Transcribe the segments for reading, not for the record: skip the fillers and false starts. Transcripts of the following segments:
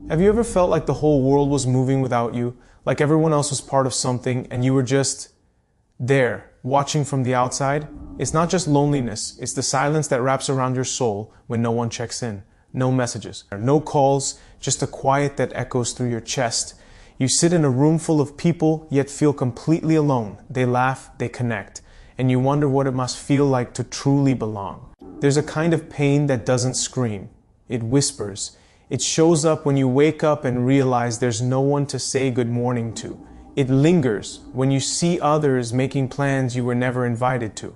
Have you ever felt like the whole world was moving without you, like everyone else was part of something and you were just there, watching from the outside? It's not just loneliness, it's the silence that wraps around your soul when no one checks in. No messages, no calls, just a quiet that echoes through your chest. You sit in a room full of people, yet feel completely alone. They laugh, they connect, and you wonder what it must feel like to truly belong. There's a kind of pain that doesn't scream. It whispers. It shows up when you wake up and realize there's no one to say good morning to. It lingers when you see others making plans you were never invited to.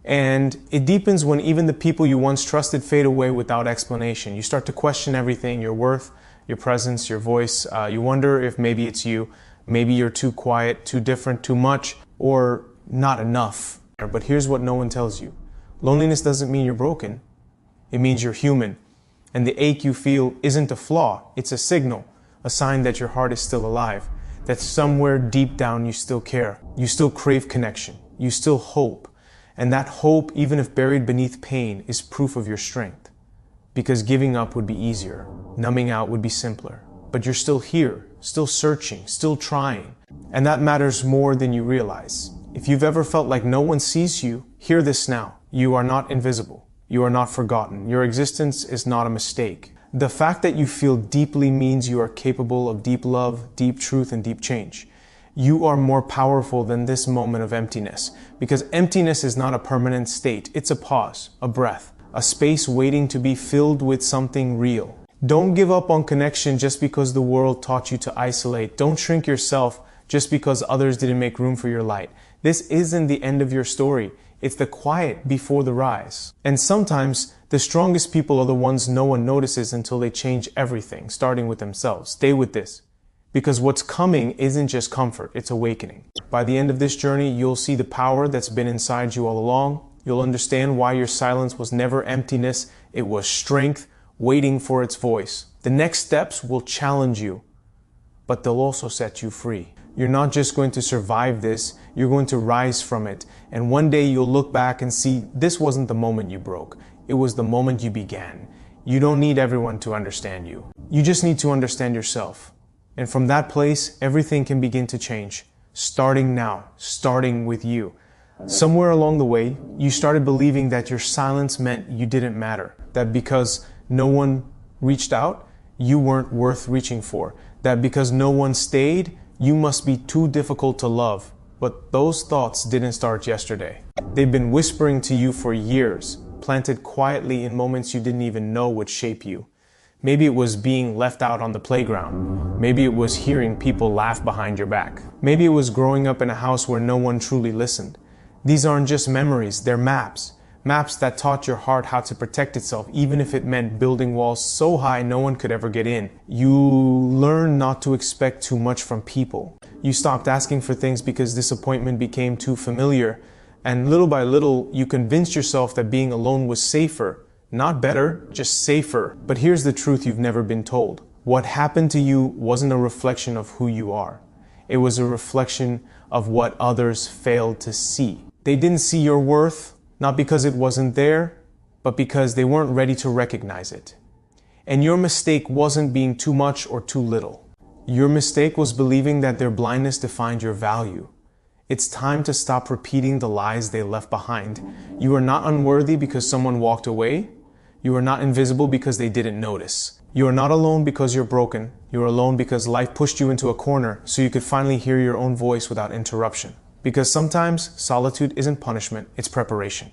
And it deepens when even the people you once trusted fade away without explanation. You start to question everything, your worth, your presence, your voice. You wonder if maybe it's you. Maybe you're too quiet, too different, too much, or not enough. But here's what no one tells you. Loneliness doesn't mean you're broken. It means you're human. And the ache you feel isn't a flaw. It's a signal, a sign that your heart is still alive, that somewhere deep down you still care. You still crave connection. You still hope. And that hope, even if buried beneath pain, is proof of your strength. Because giving up would be easier. Numbing out would be simpler. But you're still here, still searching, still trying. And that matters more than you realize. If you've ever felt like no one sees you, hear this now. You are not invisible. You are not forgotten. Your existence is not a mistake. The fact that you feel deeply means you are capable of deep love, deep truth, and deep change. You are more powerful than this moment of emptiness, because emptiness is not a permanent state. It's a pause, a breath, a space waiting to be filled with something real. Don't give up on connection just because the world taught you to isolate. Don't shrink yourself just because others didn't make room for your light. This isn't the end of your story. It's the quiet before the rise. And sometimes the strongest people are the ones no one notices until they change everything, starting with themselves. Stay with this. Because what's coming isn't just comfort, it's awakening. By the end of this journey, you'll see the power that's been inside you all along. You'll understand why your silence was never emptiness, it was strength waiting for its voice. The next steps will challenge you, but they'll also set you free. You're not just going to survive this, you're going to rise from it. And one day you'll look back and see this wasn't the moment you broke. It was the moment you began. You don't need everyone to understand you. You just need to understand yourself. And from that place, everything can begin to change. Starting now, starting with you. Somewhere along the way, you started believing that your silence meant you didn't matter. That because no one reached out, you weren't worth reaching for. That because no one stayed, you must be too difficult to love. But those thoughts didn't start yesterday. They've been whispering to you for years, planted quietly in moments you didn't even know would shape you. Maybe it was being left out on the playground. Maybe it was hearing people laugh behind your back. Maybe it was growing up in a house where no one truly listened. These aren't just memories, they're maps. Maps that taught your heart how to protect itself, even if it meant building walls so high no one could ever get in. You learned not to expect too much from people. You stopped asking for things because disappointment became too familiar. And little by little, you convinced yourself that being alone was safer. Not better, just safer. But here's the truth you've never been told. What happened to you wasn't a reflection of who you are. It was a reflection of what others failed to see. They didn't see your worth, not because it wasn't there, but because they weren't ready to recognize it. And your mistake wasn't being too much or too little. Your mistake was believing that their blindness defined your value. It's time to stop repeating the lies they left behind. You are not unworthy because someone walked away. You are not invisible because they didn't notice. You are not alone because you're broken. You are alone because life pushed you into a corner so you could finally hear your own voice without interruption. Because sometimes solitude isn't punishment, it's preparation.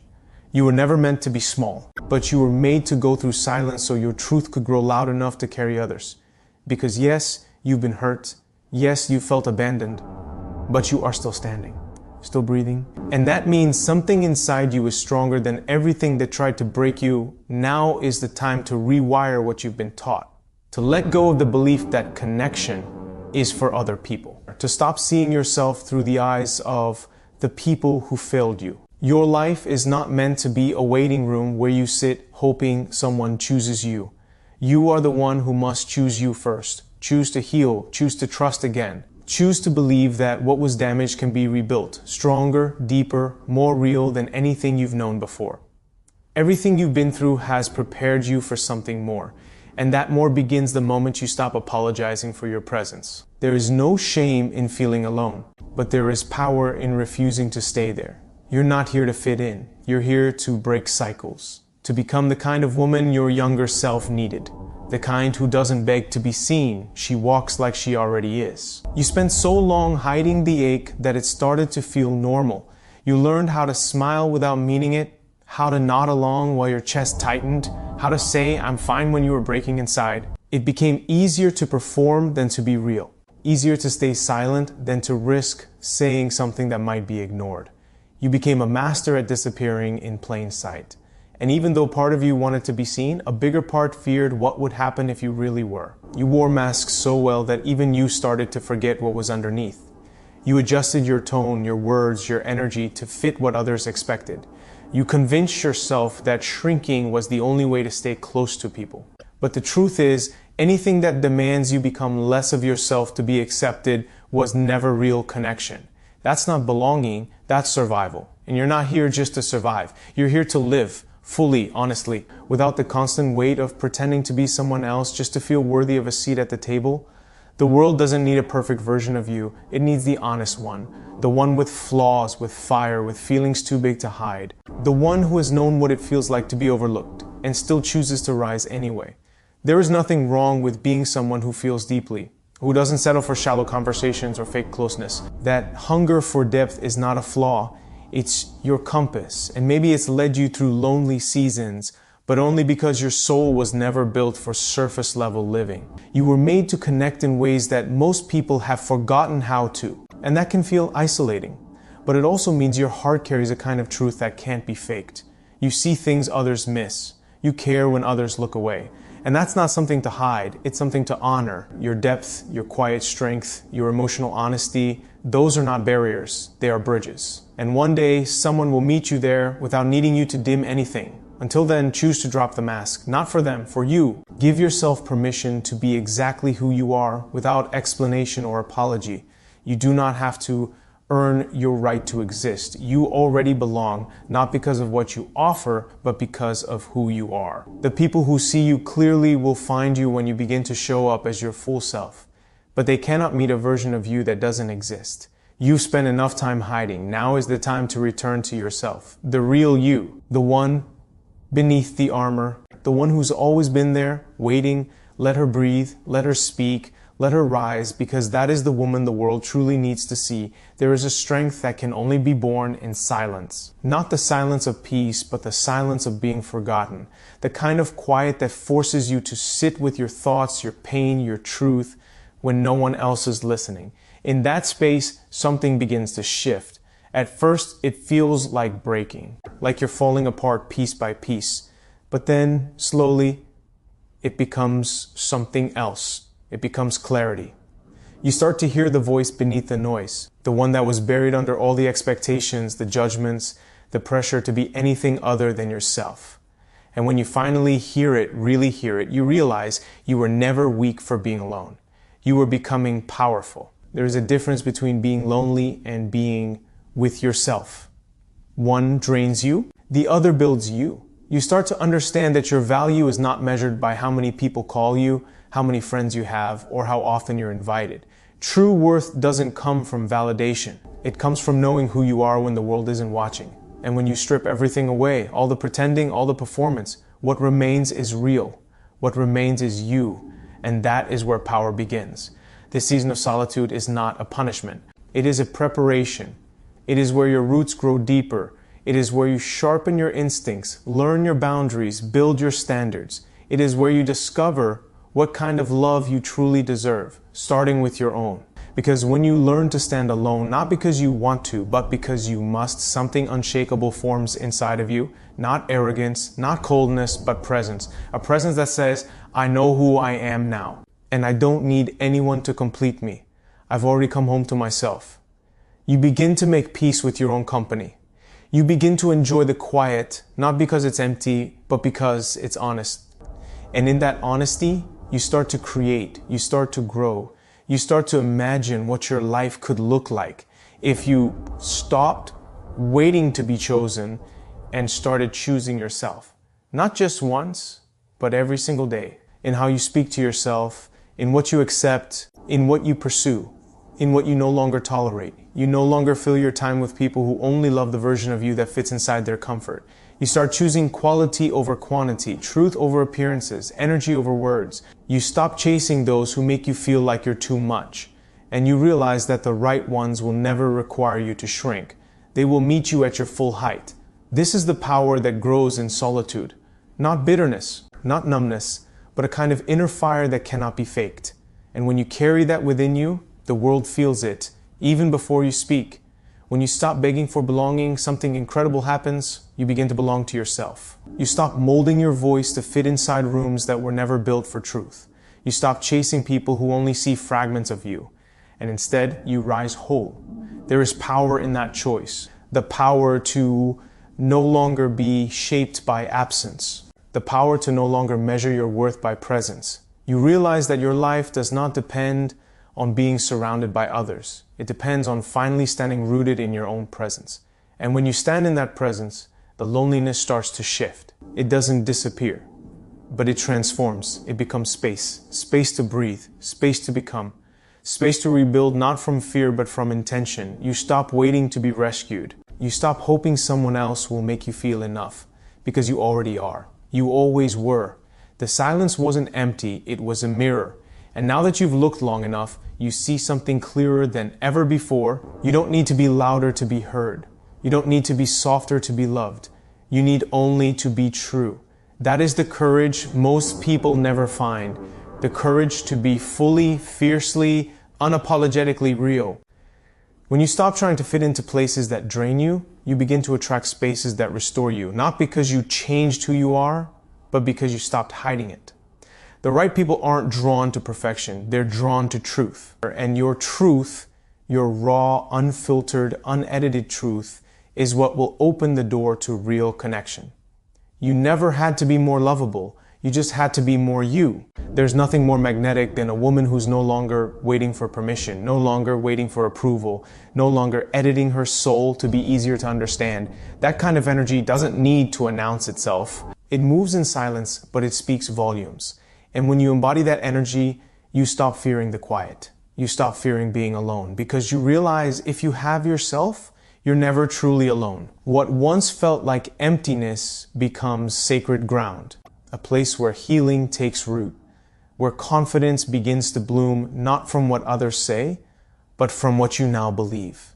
You were never meant to be small, but you were made to go through silence so your truth could grow loud enough to carry others. Because yes, you've been hurt. Yes, you felt abandoned, but you are still standing, still breathing. And that means something inside you is stronger than everything that tried to break you. Now is the time to rewire what you've been taught. To let go of the belief that connection is for other people. To stop seeing yourself through the eyes of the people who failed you. Your life is not meant to be a waiting room where you sit hoping someone chooses you. You are the one who must choose you first. Choose to heal, choose to trust again. Choose to believe that what was damaged can be rebuilt, stronger, deeper, more real than anything you've known before. Everything you've been through has prepared you for something more. And that more begins the moment you stop apologizing for your presence. There is no shame in feeling alone, but there is power in refusing to stay there. You're not here to fit in. You're here to break cycles, to become the kind of woman your younger self needed. The kind who doesn't beg to be seen, she walks like she already is. You spent so long hiding the ache that it started to feel normal. You learned how to smile without meaning it, how to nod along while your chest tightened, how to say I'm fine when you were breaking inside. It became easier to perform than to be real, easier to stay silent than to risk saying something that might be ignored. You became a master at disappearing in plain sight. And even though part of you wanted to be seen, a bigger part feared what would happen if you really were. You wore masks so well that even you started to forget what was underneath. You adjusted your tone, your words, your energy to fit what others expected. You convinced yourself that shrinking was the only way to stay close to people. But the truth is, anything that demands you become less of yourself to be accepted was never real connection. That's not belonging, that's survival. And you're not here just to survive. You're here to live. Fully, honestly, without the constant weight of pretending to be someone else just to feel worthy of a seat at the table. The world doesn't need a perfect version of you. It needs the honest one. The one with flaws, with fire, with feelings too big to hide. The one who has known what it feels like to be overlooked and still chooses to rise anyway. There is nothing wrong with being someone who feels deeply, who doesn't settle for shallow conversations or fake closeness. That hunger for depth is not a flaw. It's your compass, and maybe it's led you through lonely seasons, but only because your soul was never built for surface level living. You were made to connect in ways that most people have forgotten how to, and that can feel isolating. But it also means your heart carries a kind of truth that can't be faked. You see things others miss. You care when others look away. And that's not something to hide, it's something to honor. Your depth, your quiet strength, your emotional honesty, those are not barriers, they are bridges. And one day, someone will meet you there without needing you to dim anything. Until then, choose to drop the mask. Not for them, for you. Give yourself permission to be exactly who you are without explanation or apology. You do not have to earn your right to exist. You already belong, not because of what you offer, but because of who you are. The people who see you clearly will find you when you begin to show up as your full self. But they cannot meet a version of you that doesn't exist. You've spent enough time hiding. Now is the time to return to yourself. The real you. The one beneath the armor. The one who's always been there, waiting. Let her breathe. Let her speak. Let her rise, because that is the woman the world truly needs to see. There is a strength that can only be born in silence. Not the silence of peace, but the silence of being forgotten. The kind of quiet that forces you to sit with your thoughts, your pain, your truth, when no one else is listening. In that space, something begins to shift. At first, it feels like breaking, like you're falling apart piece by piece. But then, slowly, it becomes something else. It becomes clarity. You start to hear the voice beneath the noise, the one that was buried under all the expectations, the judgments, the pressure to be anything other than yourself. And when you finally hear it, really hear it, you realize you were never weak for being alone. You were becoming powerful. There is a difference between being lonely and being with yourself. One drains you, the other builds you. You start to understand that your value is not measured by how many people call you, how many friends you have, or how often you're invited. True worth doesn't come from validation. It comes from knowing who you are when the world isn't watching. And when you strip everything away, all the pretending, all the performance, what remains is real. What remains is you. And that is where power begins. This season of solitude is not a punishment. It is a preparation. It is where your roots grow deeper. It is where you sharpen your instincts, learn your boundaries, build your standards. It is where you discover what kind of love you truly deserve, starting with your own. Because when you learn to stand alone, not because you want to, but because you must, something unshakable forms inside of you. Not arrogance, not coldness, but presence. A presence that says, I know who I am now, and I don't need anyone to complete me. I've already come home to myself. You begin to make peace with your own company. You begin to enjoy the quiet, not because it's empty, but because it's honest. And in that honesty, you start to create, you start to grow, you start to imagine what your life could look like if you stopped waiting to be chosen and started choosing yourself. Not just once, but every single day. in how you speak to yourself, in what you accept, in what you pursue, in what you no longer tolerate. You no longer fill your time with people who only love the version of you that fits inside their comfort. You start choosing quality over quantity, truth over appearances, energy over words. You stop chasing those who make you feel like you're too much. And you realize that the right ones will never require you to shrink. They will meet you at your full height. This is the power that grows in solitude. Not bitterness, not numbness, but a kind of inner fire that cannot be faked. And when you carry that within you, the world feels it, even before you speak. When you stop begging for belonging, something incredible happens. You begin to belong to yourself. You stop molding your voice to fit inside rooms that were never built for truth. You stop chasing people who only see fragments of you. And instead, you rise whole. There is power in that choice. The power to no longer be shaped by absence. The power to no longer measure your worth by presence. You realize that your life does not depend on being surrounded by others. It depends on finally standing rooted in your own presence. And when you stand in that presence, the loneliness starts to shift. It doesn't disappear, but it transforms. It becomes space. Space to breathe, space to become, space to rebuild, not from fear, but from intention. You stop waiting to be rescued. You stop hoping someone else will make you feel enough, because you already are. You always were. The silence wasn't empty, it was a mirror. And now that you've looked long enough, you see something clearer than ever before. You don't need to be louder to be heard. You don't need to be softer to be loved. You need only to be true. That is the courage most people never find. The courage to be fully, fiercely, unapologetically real. When you stop trying to fit into places that drain you, you begin to attract spaces that restore you. Not because you changed who you are, but because you stopped hiding it. The right people aren't drawn to perfection, they're drawn to truth. And your truth, your raw, unfiltered, unedited truth, is what will open the door to real connection. You never had to be more lovable, you just had to be more you. There's nothing more magnetic than a woman who's no longer waiting for permission, no longer waiting for approval, no longer editing her soul to be easier to understand. That kind of energy doesn't need to announce itself. It moves in silence, but it speaks volumes. And when you embody that energy, you stop fearing the quiet. You stop fearing being alone because you realize if you have yourself, you're never truly alone. What once felt like emptiness becomes sacred ground, a place where healing takes root, where confidence begins to bloom not from what others say, but from what you now believe.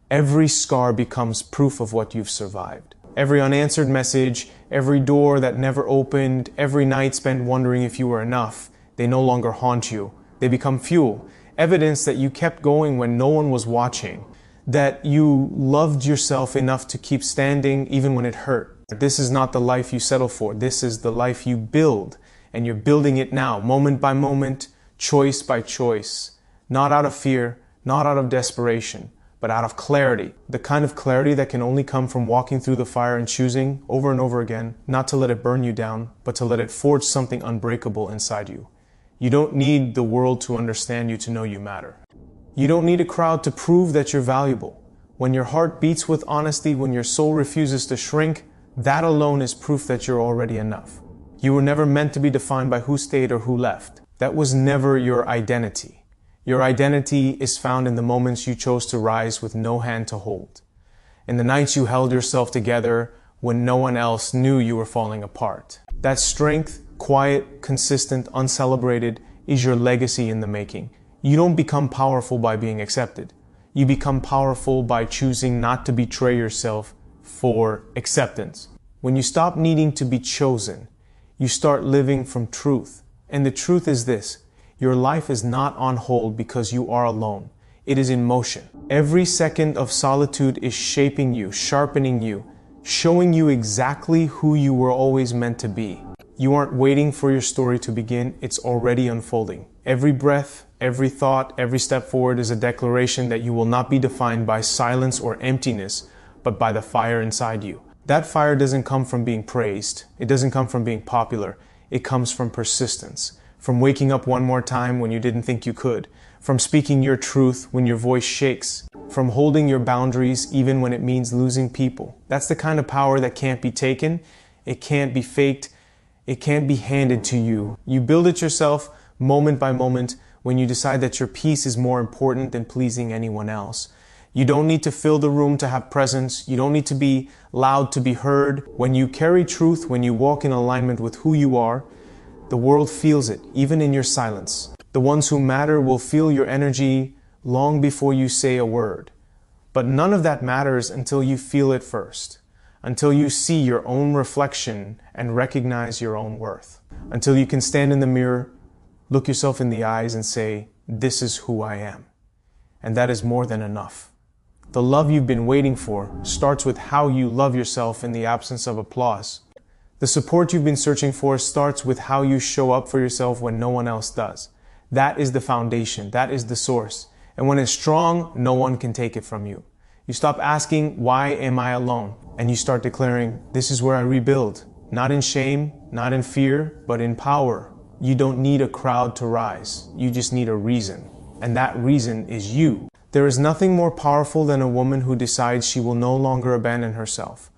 Every scar becomes proof of what you've survived. Every unanswered message, every door that never opened, every night spent wondering if you were enough, they no longer haunt you. They become fuel, evidence that you kept going when no one was watching, that you loved yourself enough to keep standing even when it hurt. This is not the life you settle for. This is the life you build, and you're building it now, moment by moment, choice by choice, not out of fear, not out of desperation, but out of clarity, the kind of clarity that can only come from walking through the fire and choosing over and over again, not to let it burn you down, but to let it forge something unbreakable inside you. You don't need the world to understand you to know you matter. You don't need a crowd to prove that you're valuable. When your heart beats with honesty, when your soul refuses to shrink, that alone is proof that you're already enough. You were never meant to be defined by who stayed or who left. That was never your identity. Your identity is found in the moments you chose to rise with no hand to hold. In the nights you held yourself together when no one else knew you were falling apart. That strength, quiet, consistent, uncelebrated, is your legacy in the making. You don't become powerful by being accepted. You become powerful by choosing not to betray yourself for acceptance. When you stop needing to be chosen, you start living from truth. And the truth is this: your life is not on hold because you are alone. It is in motion. Every second of solitude is shaping you, sharpening you, showing you exactly who you were always meant to be. You aren't waiting for your story to begin, it's already unfolding. Every breath, every thought, every step forward is a declaration that you will not be defined by silence or emptiness, but by the fire inside you. That fire doesn't come from being praised. It doesn't come from being popular. It comes from persistence. From waking up one more time when you didn't think you could. From speaking your truth when your voice shakes. From holding your boundaries even when it means losing people. That's the kind of power that can't be taken. It can't be faked. It can't be handed to you. You build it yourself, moment by moment, when you decide that your peace is more important than pleasing anyone else. You don't need to fill the room to have presence. You don't need to be loud to be heard. When you carry truth, when you walk in alignment with who you are, the world feels it, even in your silence. The ones who matter will feel your energy long before you say a word. But none of that matters until you feel it first, until you see your own reflection and recognize your own worth, until you can stand in the mirror, look yourself in the eyes and say, "This is who I am." And that is more than enough. The love you've been waiting for starts with how you love yourself in the absence of applause. The support you've been searching for starts with how you show up for yourself when no one else does. That is the foundation. That is the source. And when it's strong, no one can take it from you. You stop asking, "Why am I alone?" And you start declaring, "This is where I rebuild." Not in shame, not in fear, but in power. You don't need a crowd to rise. You just need a reason. And that reason is you. There is nothing more powerful than a woman who decides she will no longer abandon herself.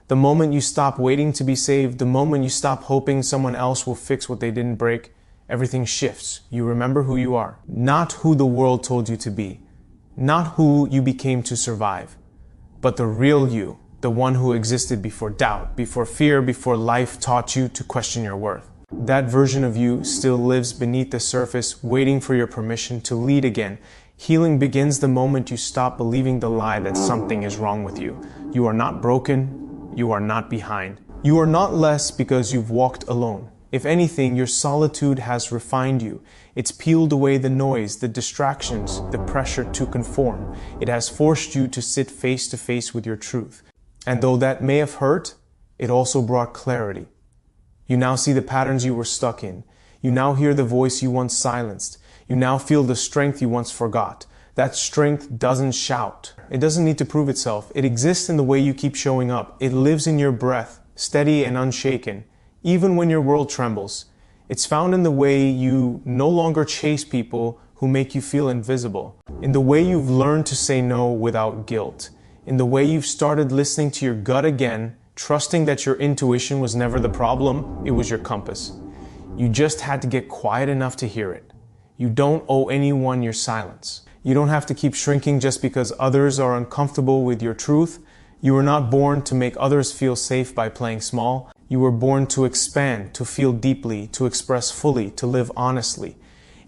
The moment you stop waiting to be saved, the moment you stop hoping someone else will fix what they didn't break, everything shifts. You remember who you are, not who the world told you to be, not who you became to survive, but the real you, the one who existed before doubt, before fear, before life taught you to question your worth. That version of you still lives beneath the surface, waiting for your permission to lead again. Healing begins the moment you stop believing the lie that something is wrong with you. You are not broken. You are not behind. You are not less because you've walked alone. If anything, your solitude has refined you. It's peeled away the noise, the distractions, the pressure to conform. It has forced you to sit face to face with your truth. And though that may have hurt, it also brought clarity. You now see the patterns you were stuck in. You now hear the voice you once silenced. You now feel the strength you once forgot. That strength doesn't shout. It doesn't need to prove itself. It exists in the way you keep showing up. It lives in your breath, steady and unshaken, even when your world trembles. It's found in the way you no longer chase people who make you feel invisible, in the way you've learned to say no without guilt, in the way you've started listening to your gut again, trusting that your intuition was never the problem, it was your compass. You just had to get quiet enough to hear it. You don't owe anyone your silence. You don't have to keep shrinking just because others are uncomfortable with your truth. You were not born to make others feel safe by playing small. You were born to expand, to feel deeply, to express fully, to live honestly.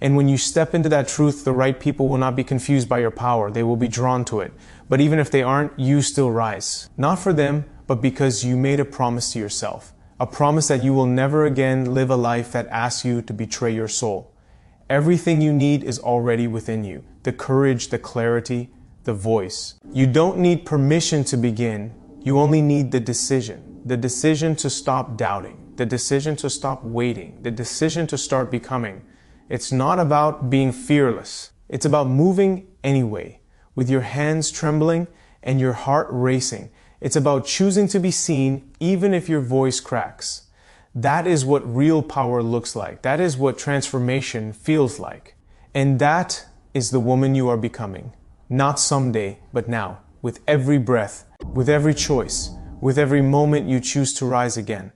And when you step into that truth, the right people will not be confused by your power. They will be drawn to it. But even if they aren't, you still rise. Not for them, but because you made a promise to yourself. A promise that you will never again live a life that asks you to betray your soul. Everything you need is already within you. The courage, the clarity, the voice. You don't need permission to begin. You only need the decision. The decision to stop doubting. The decision to stop waiting. The decision to start becoming. It's not about being fearless. It's about moving anyway, with your hands trembling and your heart racing. It's about choosing to be seen even if your voice cracks. That is what real power looks like. That is what transformation feels like. And that is the woman you are becoming. Not someday, but now. With every breath, with every choice, with every moment you choose to rise again.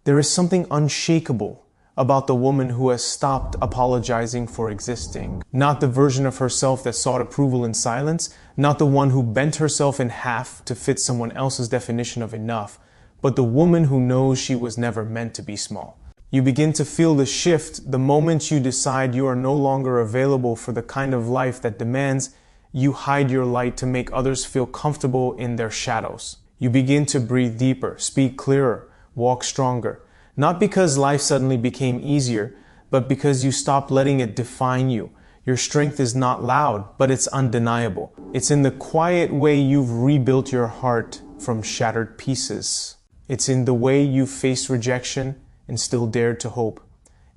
There is something unshakable about the woman who has stopped apologizing for existing. Not the version of herself that sought approval in silence, not the one who bent herself in half to fit someone else's definition of enough, but the woman who knows she was never meant to be small. You begin to feel the shift the moment you decide you are no longer available for the kind of life that demands you hide your light to make others feel comfortable in their shadows. You begin to breathe deeper, speak clearer, walk stronger. Not because life suddenly became easier, but because you stopped letting it define you. Your strength is not loud, but it's undeniable. It's in the quiet way you've rebuilt your heart from shattered pieces. It's in the way you've faced rejection and still dared to hope.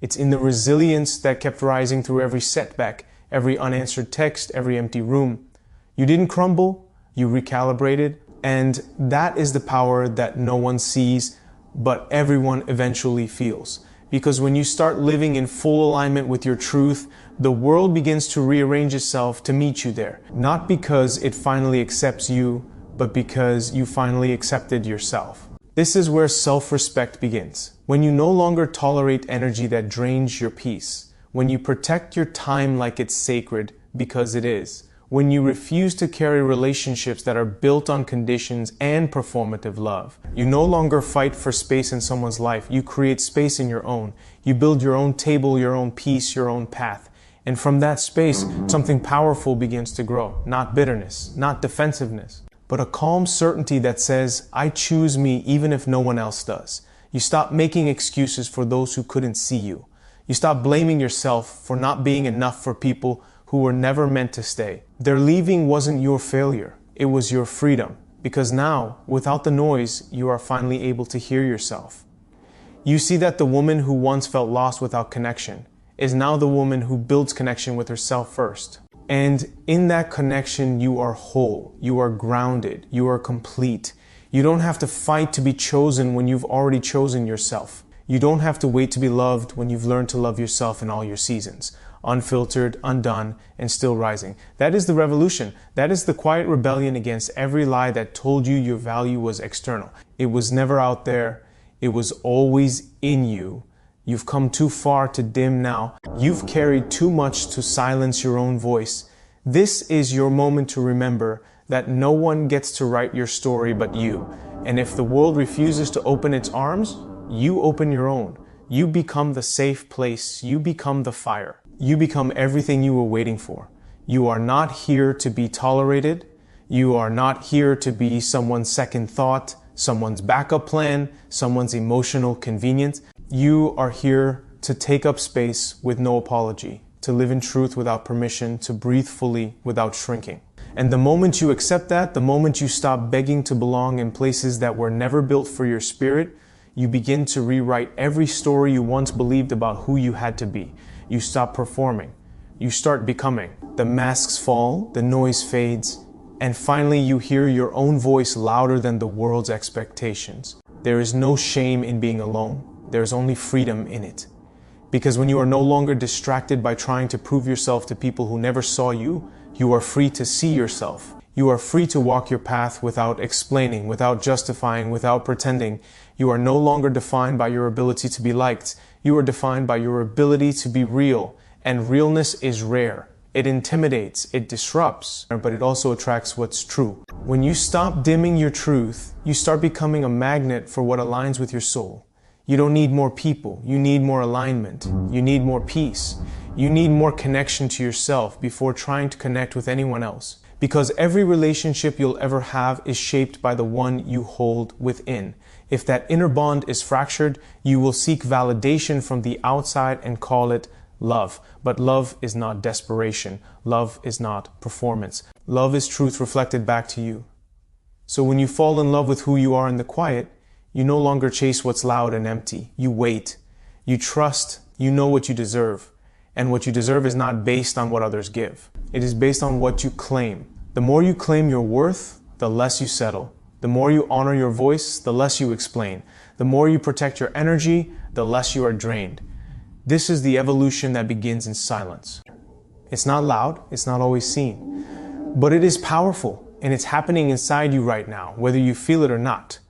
It's in the resilience that kept rising through every setback, every unanswered text, every empty room. You didn't crumble, you recalibrated, and that is the power that no one sees, but everyone eventually feels. Because when you start living in full alignment with your truth, the world begins to rearrange itself to meet you there. Not because it finally accepts you, but because you finally accepted yourself. This is where self-respect begins. When you no longer tolerate energy that drains your peace. When you protect your time like it's sacred, because it is. When you refuse to carry relationships that are built on conditions and performative love. You no longer fight for space in someone's life. You create space in your own. You build your own table, your own peace, your own path. And from that space, something powerful begins to grow. Not bitterness, not defensiveness, but a calm certainty that says, I choose me even if no one else does. You stop making excuses for those who couldn't see you. You stop blaming yourself for not being enough for people who were never meant to stay. Their leaving wasn't your failure, it was your freedom. Because now, without the noise, you are finally able to hear yourself. You see that the woman who once felt lost without connection is now the woman who builds connection with herself first. And in that connection, you are whole, you are grounded, you are complete. You don't have to fight to be chosen when you've already chosen yourself. You don't have to wait to be loved when you've learned to love yourself in all your seasons. Unfiltered, undone, and still rising. That is the revolution. That is the quiet rebellion against every lie that told you your value was external. It was never out there. It was always in you. You've come too far to dim now. You've carried too much to silence your own voice. This is your moment to remember that no one gets to write your story but you. And if the world refuses to open its arms, you open your own. You become the safe place. You become the fire. You become everything you were waiting for. You are not here to be tolerated. You are not here to be someone's second thought, someone's backup plan, someone's emotional convenience. You are here to take up space with no apology, to live in truth without permission, to breathe fully without shrinking. And the moment you accept that, the moment you stop begging to belong in places that were never built for your spirit, you begin to rewrite every story you once believed about who you had to be. You stop performing. You start becoming. The masks fall, the noise fades, and finally you hear your own voice louder than the world's expectations. There is no shame in being alone. There is only freedom in it. Because when you are no longer distracted by trying to prove yourself to people who never saw you, you are free to see yourself. You are free to walk your path without explaining, without justifying, without pretending. You are no longer defined by your ability to be liked. You are defined by your ability to be real. And realness is rare. It intimidates, it disrupts, but it also attracts what's true. When you stop dimming your truth, you start becoming a magnet for what aligns with your soul. You don't need more people. You need more alignment. You need more peace. You need more connection to yourself before trying to connect with anyone else. Because every relationship you'll ever have is shaped by the one you hold within. If that inner bond is fractured, you will seek validation from the outside and call it love. But love is not desperation. Love is not performance. Love is truth reflected back to you. So when you fall in love with who you are in the quiet, you no longer chase what's loud and empty. You wait. You trust. You know what you deserve. And what you deserve is not based on what others give. It is based on what you claim. The more you claim your worth, the less you settle. The more you honor your voice, the less you explain. The more you protect your energy, the less you are drained. This is the evolution that begins in silence. It's not loud. It's not always seen. But it is powerful. And it's happening inside you right now, whether you feel it or not.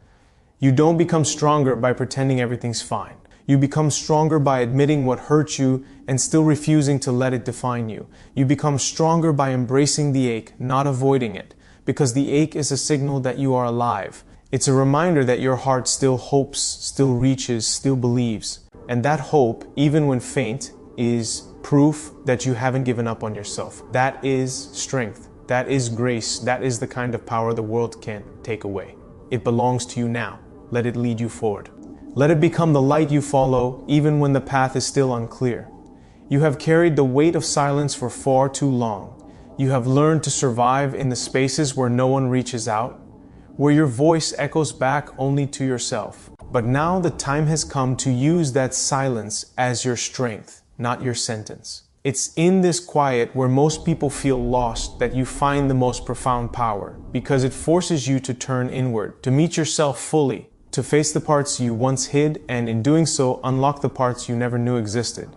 You don't become stronger by pretending everything's fine. You become stronger by admitting what hurt you and still refusing to let it define you. You become stronger by embracing the ache, not avoiding it, because the ache is a signal that you are alive. It's a reminder that your heart still hopes, still reaches, still believes. And that hope, even when faint, is proof that you haven't given up on yourself. That is strength. That is grace. That is the kind of power the world can't take away. It belongs to you now. Let it lead you forward. Let it become the light you follow, even when the path is still unclear. You have carried the weight of silence for far too long. You have learned to survive in the spaces where no one reaches out, where your voice echoes back only to yourself. But now the time has come to use that silence as your strength, not your sentence. It's in this quiet where most people feel lost that you find the most profound power, because it forces you to turn inward, to meet yourself fully, to face the parts you once hid, and in doing so, unlock the parts you never knew existed.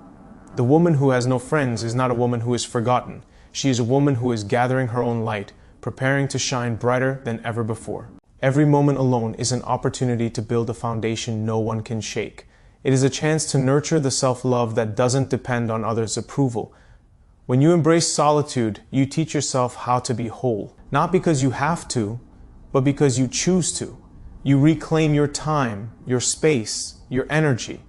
The woman who has no friends is not a woman who is forgotten. She is a woman who is gathering her own light, preparing to shine brighter than ever before. Every moment alone is an opportunity to build a foundation no one can shake. It is a chance to nurture the self-love that doesn't depend on others' approval. When you embrace solitude, you teach yourself how to be whole. Not because you have to, but because you choose to. You reclaim your time, your space, your energy.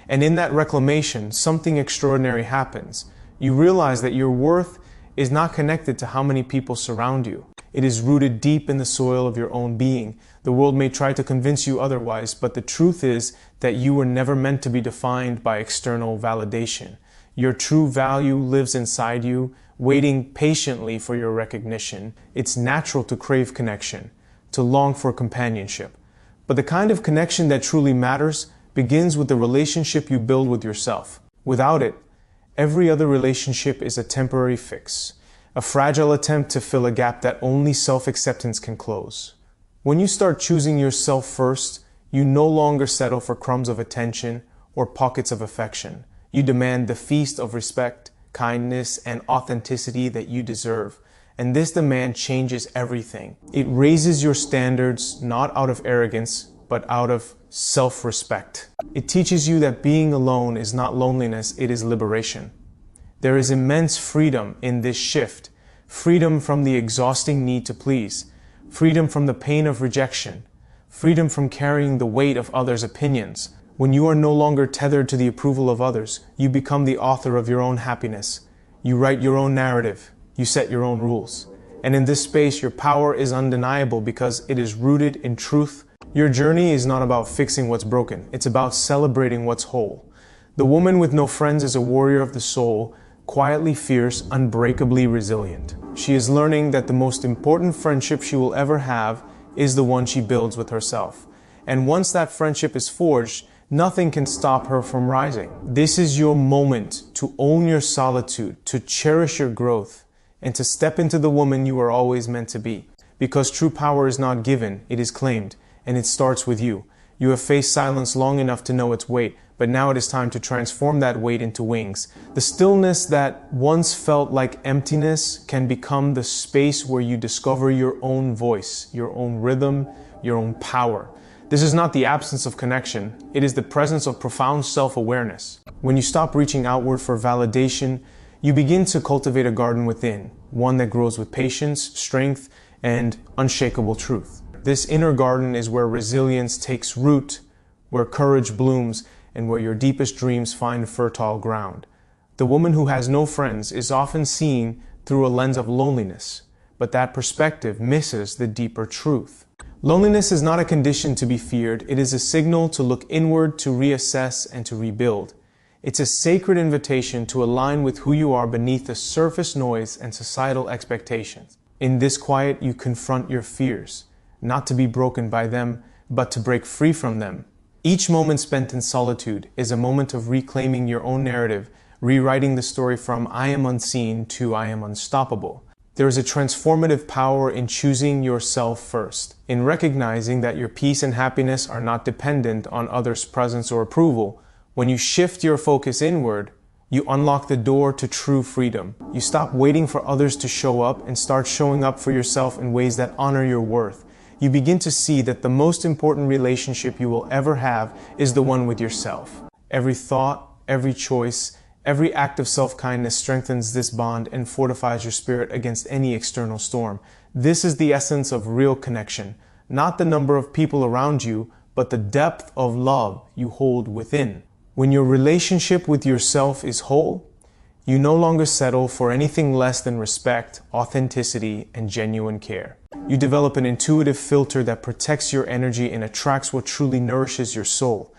And in that reclamation, something extraordinary happens. You realize that your worth is not connected to how many people surround you. It is rooted deep in the soil of your own being. The world may try to convince you otherwise, but the truth is that you were never meant to be defined by external validation. Your true value lives inside you, waiting patiently for your recognition. It's natural to crave connection, to long for companionship. But the kind of connection that truly matters begins with the relationship you build with yourself. Without it, every other relationship is a temporary fix, a fragile attempt to fill a gap that only self-acceptance can close. When you start choosing yourself first, you no longer settle for crumbs of attention or pockets of affection. You demand the feast of respect, kindness, and authenticity that you deserve. And this demand changes everything. It raises your standards not out of arrogance, but out of self-respect. It teaches you that being alone is not loneliness, it is liberation. There is immense freedom in this shift. Freedom from the exhausting need to please. Freedom from the pain of rejection. Freedom from carrying the weight of others' opinions. When you are no longer tethered to the approval of others, you become the author of your own happiness. You write your own narrative. You set your own rules. And in this space, your power is undeniable because it is rooted in truth. Your journey is not about fixing what's broken. It's about celebrating what's whole. The woman with no friends is a warrior of the soul, quietly fierce, unbreakably resilient. She is learning that the most important friendship she will ever have is the one she builds with herself. And once that friendship is forged, nothing can stop her from rising. This is your moment to own your solitude, to cherish your growth, and to step into the woman you are always meant to be. Because true power is not given, it is claimed, and it starts with you. You have faced silence long enough to know its weight, but now it is time to transform that weight into wings. The stillness that once felt like emptiness can become the space where you discover your own voice, your own rhythm, your own power. This is not the absence of connection, it is the presence of profound self-awareness. When you stop reaching outward for validation, you begin to cultivate a garden within, one that grows with patience, strength, and unshakable truth. This inner garden is where resilience takes root, where courage blooms, and where your deepest dreams find fertile ground. The woman who has no friends is often seen through a lens of loneliness, but that perspective misses the deeper truth. Loneliness is not a condition to be feared, it is a signal to look inward, to reassess, and to rebuild. It's a sacred invitation to align with who you are beneath the surface noise and societal expectations. In this quiet, you confront your fears, not to be broken by them, but to break free from them. Each moment spent in solitude is a moment of reclaiming your own narrative, rewriting the story from I am unseen to I am unstoppable. There is a transformative power in choosing yourself first, in recognizing that your peace and happiness are not dependent on others' presence or approval. When you shift your focus inward, you unlock the door to true freedom. You stop waiting for others to show up and start showing up for yourself in ways that honor your worth. You begin to see that the most important relationship you will ever have is the one with yourself. Every thought, every choice, every act of self-kindness strengthens this bond and fortifies your spirit against any external storm. This is the essence of real connection, not the number of people around you, but the depth of love you hold within. When your relationship with yourself is whole, you no longer settle for anything less than respect, authenticity, and genuine care. You develop an intuitive filter that protects your energy and attracts what truly nourishes your soul.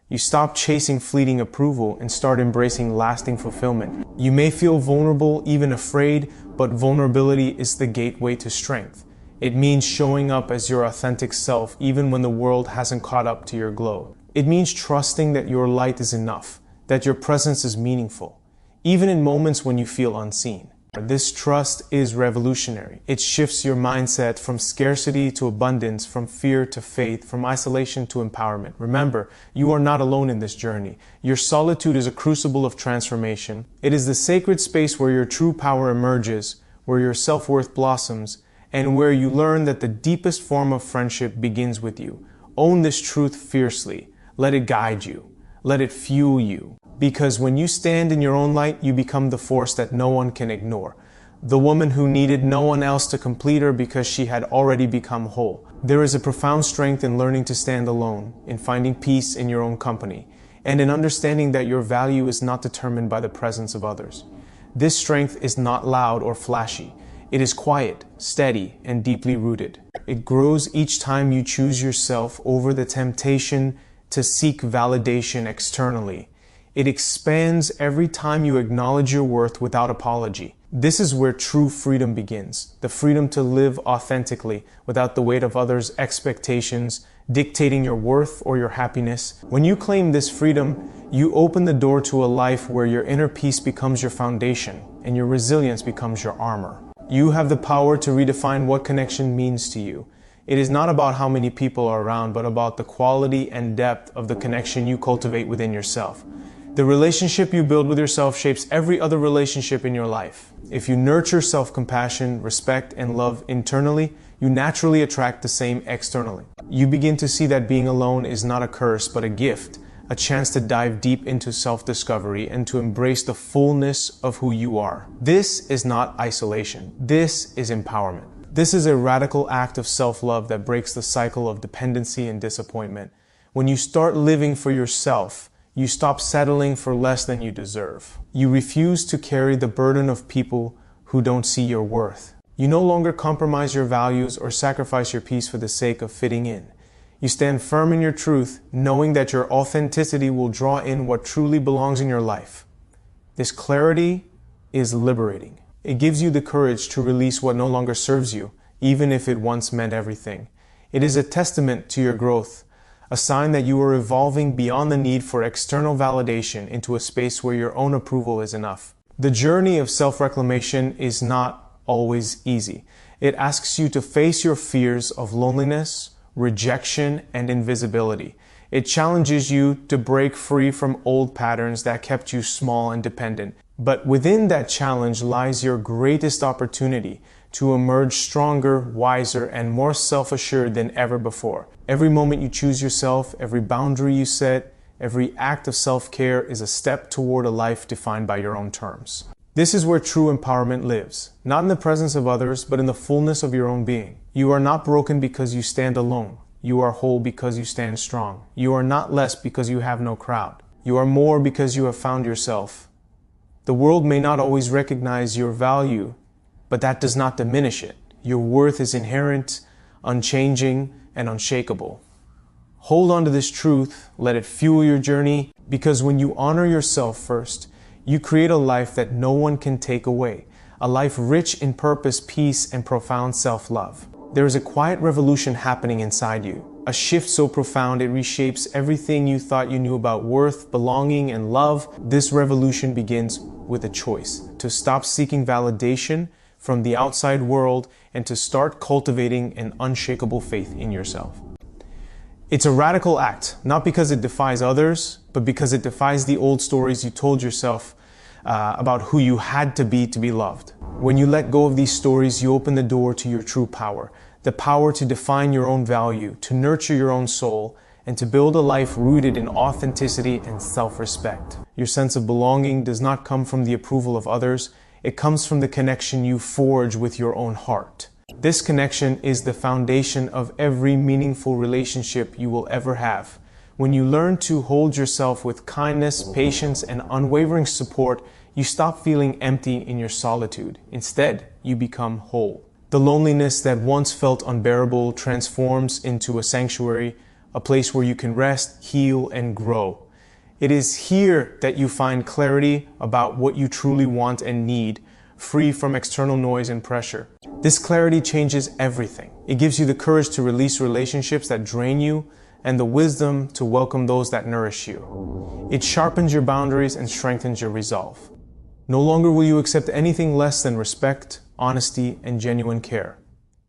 You stop chasing fleeting approval and start embracing lasting fulfillment. You may feel vulnerable, even afraid, but vulnerability is the gateway to strength. It means showing up as your authentic self even when the world hasn't caught up to your glow. It means trusting that your light is enough, that your presence is meaningful, even in moments when you feel unseen. This trust is revolutionary. It shifts your mindset from scarcity to abundance, from fear to faith, from isolation to empowerment. Remember, you are not alone in this journey. Your solitude is a crucible of transformation. It is the sacred space where your true power emerges, where your self-worth blossoms, and where you learn that the deepest form of friendship begins with you. Own this truth fiercely. Let it guide you. Let it fuel you. Because when you stand in your own light, you become the force that no one can ignore. The woman who needed no one else to complete her because she had already become whole. There is a profound strength in learning to stand alone, in finding peace in your own company, and in understanding that your value is not determined by the presence of others. This strength is not loud or flashy. It is quiet, steady, and deeply rooted. It grows each time you choose yourself over the temptation to seek validation externally. It expands every time you acknowledge your worth without apology. This is where true freedom begins, the freedom to live authentically without the weight of others' expectations dictating your worth or your happiness. When you claim this freedom, you open the door to a life where your inner peace becomes your foundation and your resilience becomes your armor. You have the power to redefine what connection means to you. It is not about how many people are around, but about the quality and depth of the connection you cultivate within yourself. The relationship you build with yourself shapes every other relationship in your life. If you nurture self-compassion, respect, and love internally, you naturally attract the same externally. You begin to see that being alone is not a curse, but a gift, a chance to dive deep into self-discovery and to embrace the fullness of who you are. This is not isolation. This is empowerment. This is a radical act of self-love that breaks the cycle of dependency and disappointment. When you start living for yourself, you stop settling for less than you deserve. You refuse to carry the burden of people who don't see your worth. You no longer compromise your values or sacrifice your peace for the sake of fitting in. You stand firm in your truth, knowing that your authenticity will draw in what truly belongs in your life. This clarity is liberating. It gives you the courage to release what no longer serves you, even if it once meant everything. It is a testament to your growth, a sign that you are evolving beyond the need for external validation into a space where your own approval is enough. The journey of self-reclamation is not always easy. It asks you to face your fears of loneliness, rejection, and invisibility. It challenges you to break free from old patterns that kept you small and dependent. But within that challenge lies your greatest opportunity to emerge stronger, wiser, and more self-assured than ever before. Every moment you choose yourself, every boundary you set, every act of self-care is a step toward a life defined by your own terms. This is where true empowerment lives, not in the presence of others, but in the fullness of your own being. You are not broken because you stand alone. You are whole because you stand strong. You are not less because you have no crowd. You are more because you have found yourself. The world may not always recognize your value, but that does not diminish it. Your worth is inherent, unchanging, and unshakable. Hold on to this truth, let it fuel your journey, because when you honor yourself first, you create a life that no one can take away, a life rich in purpose, peace, and profound self-love. There is a quiet revolution happening inside you, a shift so profound it reshapes everything you thought you knew about worth, belonging, and love. This revolution begins with a choice to stop seeking validation from the outside world and to start cultivating an unshakable faith in yourself. It's a radical act, not because it defies others, but because it defies the old stories you told yourself about who you had to be loved. When you let go of these stories, you open the door to your true power, the power to define your own value, to nurture your own soul, and to build a life rooted in authenticity and self-respect. Your sense of belonging does not come from the approval of others. It comes from the connection you forge with your own heart. This connection is the foundation of every meaningful relationship you will ever have. When you learn to hold yourself with kindness, patience, and unwavering support, you stop feeling empty in your solitude. Instead, you become whole. The loneliness that once felt unbearable transforms into a sanctuary, a place where you can rest, heal, and grow. It is here that you find clarity about what you truly want and need, free from external noise and pressure. This clarity changes everything. It gives you the courage to release relationships that drain you and the wisdom to welcome those that nourish you. It sharpens your boundaries and strengthens your resolve. No longer will you accept anything less than respect, honesty, and genuine care.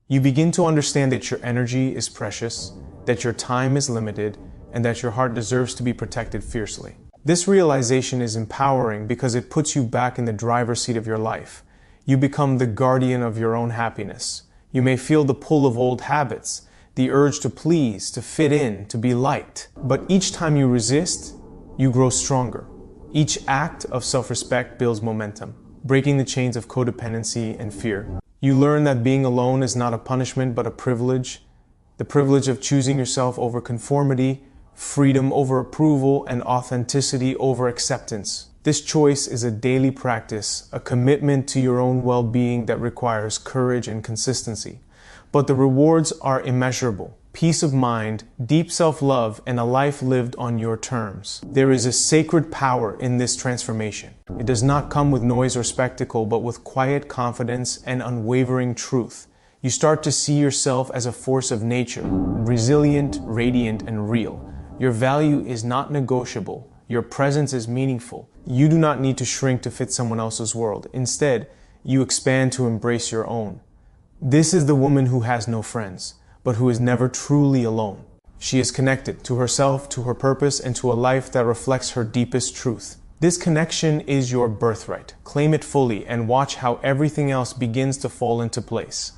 You begin to understand that your energy is precious, that your time is limited, and that your heart deserves to be protected fiercely. This realization is empowering because it puts you back in the driver's seat of your life. You become the guardian of your own happiness. You may feel the pull of old habits, the urge to please, to fit in, to be liked. But each time you resist, you grow stronger. Each act of self-respect builds momentum, breaking the chains of codependency and fear. You learn that being alone is not a punishment but a privilege, the privilege of choosing yourself over conformity, freedom over approval, and authenticity over acceptance. This choice is a daily practice, a commitment to your own well-being that requires courage and consistency. But the rewards are immeasurable. Peace of mind, deep self-love, and a life lived on your terms. There is a sacred power in this transformation. It does not come with noise or spectacle, but with quiet confidence and unwavering truth. You start to see yourself as a force of nature, resilient, radiant, and real. Your value is not negotiable. Your presence is meaningful. You do not need to shrink to fit someone else's world. Instead, you expand to embrace your own. This is the woman who has no friends, but who is never truly alone. She is connected to herself, to her purpose, and to a life that reflects her deepest truth. This connection is your birthright. Claim it fully and watch how everything else begins to fall into place.